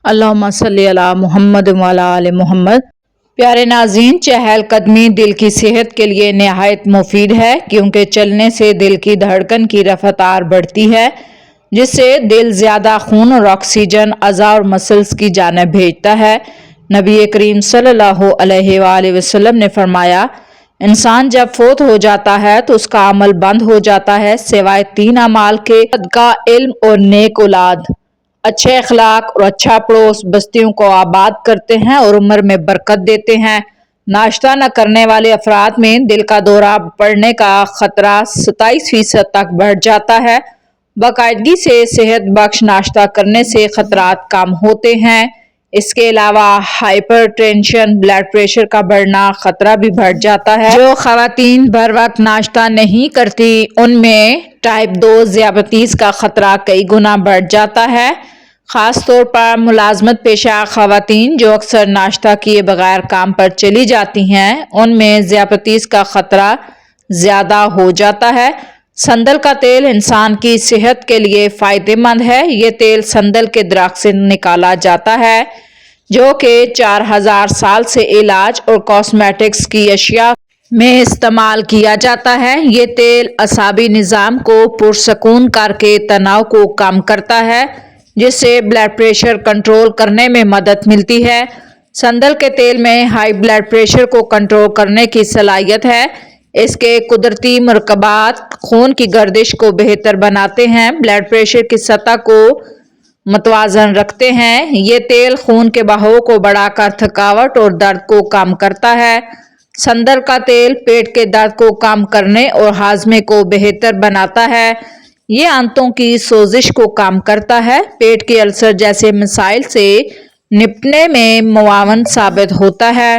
اللہم صلی علی محمد وعلی آل محمد۔ پیارے ناظرین، چہل قدمی دل کی صحت کے لیے نہایت مفید ہے، کیونکہ چلنے سے دل کی دھڑکن کی رفتار بڑھتی ہے، جس سے دل زیادہ خون اور آکسیجن اعضاء اور مسلز کی جانب بھیجتا ہے۔ نبی کریم صلی اللہ علیہ وآلہ وسلم نے فرمایا، انسان جب فوت ہو جاتا ہے تو اس کا عمل بند ہو جاتا ہے سوائے 3 اعمال کے: صدقہ، علم اور نیک اولاد۔ اچھے اخلاق اور اچھا پڑوس بستیوں کو آباد کرتے ہیں اور عمر میں برکت دیتے ہیں۔ ناشتہ نہ کرنے والے افراد میں دل کا دورہ پڑنے کا خطرہ 27% تک بڑھ جاتا ہے۔ باقاعدگی سے صحت بخش ناشتہ کرنے سے خطرات کم ہوتے ہیں۔ اس کے علاوہ ہائپر ٹینشن، بلڈ پریشر کا بڑھنا خطرہ بھی بڑھ جاتا ہے۔ جو خواتین بر وقت ناشتہ نہیں کرتی ان میں ٹائپ 2 ذیابیطس کا خطرہ کئی گنا بڑھ جاتا ہے۔ خاص طور پر ملازمت پیشہ خواتین جو اکثر ناشتہ کیے بغیر کام پر چلی جاتی ہیں، ان میں ذیابیطس کا خطرہ زیادہ ہو جاتا ہے۔ سندل کا تیل انسان کی صحت کے لیے فائدہ مند ہے۔ یہ تیل سندل کے درخت سے نکالا جاتا ہے، جو کہ 4000 سال سے علاج اور کاسمیٹکس کی اشیاء میں استعمال کیا جاتا ہے۔ یہ تیل اعصابی نظام کو پرسکون کر کے تناؤ کو کم کرتا ہے، جس سے بلڈ پریشر کنٹرول کرنے میں مدد ملتی ہے۔ سندل کے تیل میں ہائی بلڈ پریشر کو کنٹرول کرنے کی صلاحیت ہے۔ اس کے قدرتی مرکبات خون کی گردش کو بہتر بناتے ہیں، بلڈ پریشر کی سطح کو متوازن رکھتے ہیں۔ یہ تیل خون کے بہاؤ کو بڑھا کر تھکاوٹ اور درد کو کم کرتا ہے۔ سندل کا تیل پیٹ کے درد کو کم کرنے اور ہاضمے کو بہتر بناتا ہے۔ یہ آنتوں کی سوزش کو کم کرتا ہے، پیٹ کے السر جیسے مسائل سے نپٹنے میں معاون ثابت ہوتا ہے۔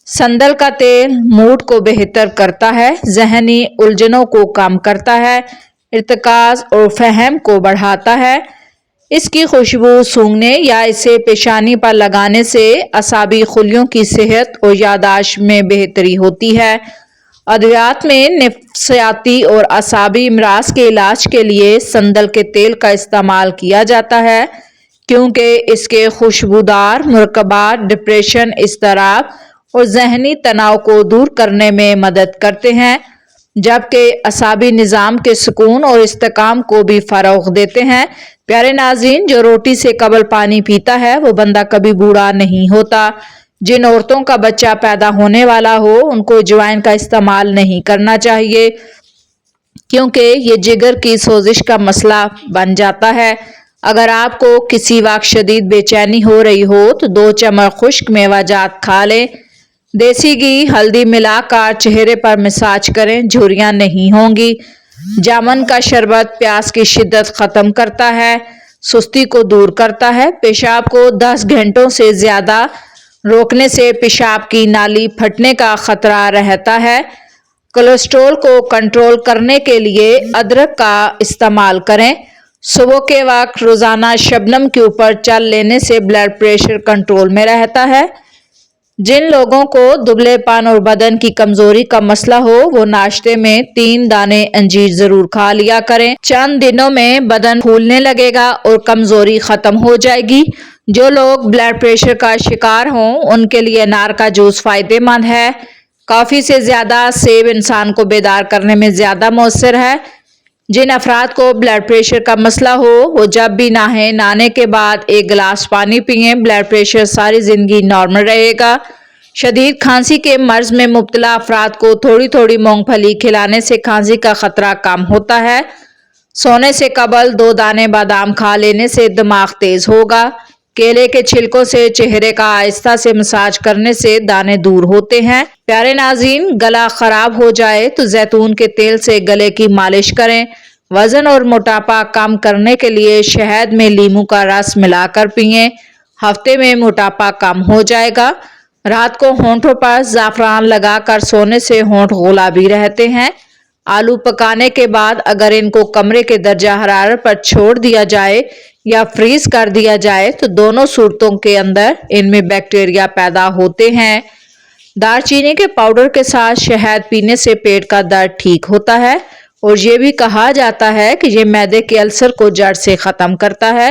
سندل کا تیل موڈ کو بہتر کرتا ہے، ذہنی الجھنوں کو کم کرتا ہے، ارتکاز اور فہم کو بڑھاتا ہے۔ اس کی خوشبو سونگھنے یا اسے پیشانی پر لگانے سے اعصابی خلیوں کی صحت اور یادداشت میں بہتری ہوتی ہے۔ ادویات میں نفسیاتی اور اعصابی امراض کے علاج کے لیے سندل کے تیل کا استعمال کیا جاتا ہے، کیونکہ اس کے خوشبودار مرکبات ڈپریشن، اضطراب اور ذہنی تناؤ کو دور کرنے میں مدد کرتے ہیں، جبکہ اعصابی نظام کے سکون اور استحکام کو بھی فروغ دیتے ہیں۔ پیارے ناظرین، جو روٹی سے قبل پانی پیتا ہے وہ بندہ کبھی بوڑھا نہیں ہوتا۔ جن عورتوں کا بچہ پیدا ہونے والا ہو ان کو اجوائن کا استعمال نہیں کرنا چاہیے، کیونکہ یہ جگر کی سوزش کا مسئلہ بن جاتا ہے۔ اگر آپ کو کسی وقت شدید بے چینی ہو رہی ہو تو 2 چمچ خشک میوہ جات کھا لیں۔ دیسی گھی ہلدی ملا کر چہرے پر مساج کریں، جھریاں نہیں ہوں گی۔ جامن کا شربت پیاس کی شدت ختم کرتا ہے، سستی کو دور کرتا ہے۔ پیشاب کو 10 گھنٹوں سے زیادہ روکنے سے پیشاب کی نالی پھٹنے کا خطرہ رہتا ہے۔ کولیسٹرول کو کنٹرول کرنے کے لیے ادرک کا استعمال کریں۔ صبح کے وقت روزانہ شبنم کے اوپر چل لینے سے بلڈ پریشر کنٹرول میں رہتا ہے۔ جن لوگوں کو دبلے پن اور بدن کی کمزوری کا مسئلہ ہو وہ ناشتے میں 3 دانے انجیر ضرور کھا لیا کریں۔ چند دنوں میں بدن پھولنے لگے گا اور کمزوری ختم ہو جائے گی۔ جو لوگ بلڈ پریشر کا شکار ہوں ان کے لیے انار کا جوس فائدہ مند ہے۔ کافی سے زیادہ سیب انسان کو بیدار کرنے میں زیادہ مؤثر ہے۔ جن افراد کو بلڈ پریشر کا مسئلہ ہو وہ جب بھی نہائیں، نہانے کے بعد 1 گلاس پانی پئیں، بلڈ پریشر ساری زندگی نارمل رہے گا۔ شدید کھانسی کے مرض میں مبتلا افراد کو تھوڑی تھوڑی مونگ پھلی کھلانے سے کھانسی کا خطرہ کم ہوتا ہے۔ سونے سے قبل 2 دانے بادام کھا لینے سے دماغ تیز ہوگا۔ کیلے کے چھلکوں سے چہرے کا آہستہ سے مساج کرنے سے دانے دور ہوتے ہیں۔ پیارے ناظرین، گلا خراب ہو جائے تو زیتون کے تیل سے گلے کی مالش کریں۔ وزن اور موٹاپا کم کرنے کے لیے شہد میں لیموں کا رس ملا کر پئیں، ہفتے میں موٹاپا کم ہو جائے گا۔ رات کو ہونٹوں پر زعفران لگا کر سونے سے ہونٹ گلابی رہتے ہیں۔ آلو پکانے کے بعد اگر ان کو کمرے کے درجہ حرارت پر چھوڑ دیا جائے یا فریز کر دیا جائے تو دونوں صورتوں کے اندر ان میں بیکٹیریا پیدا ہوتے ہیں۔ دار چینی کے پاؤڈر کے ساتھ شہد پینے سے پیٹ کا درد ٹھیک ہوتا ہے، اور یہ بھی کہا جاتا ہے کہ یہ معدے کے السر کو جڑ سے ختم کرتا ہے۔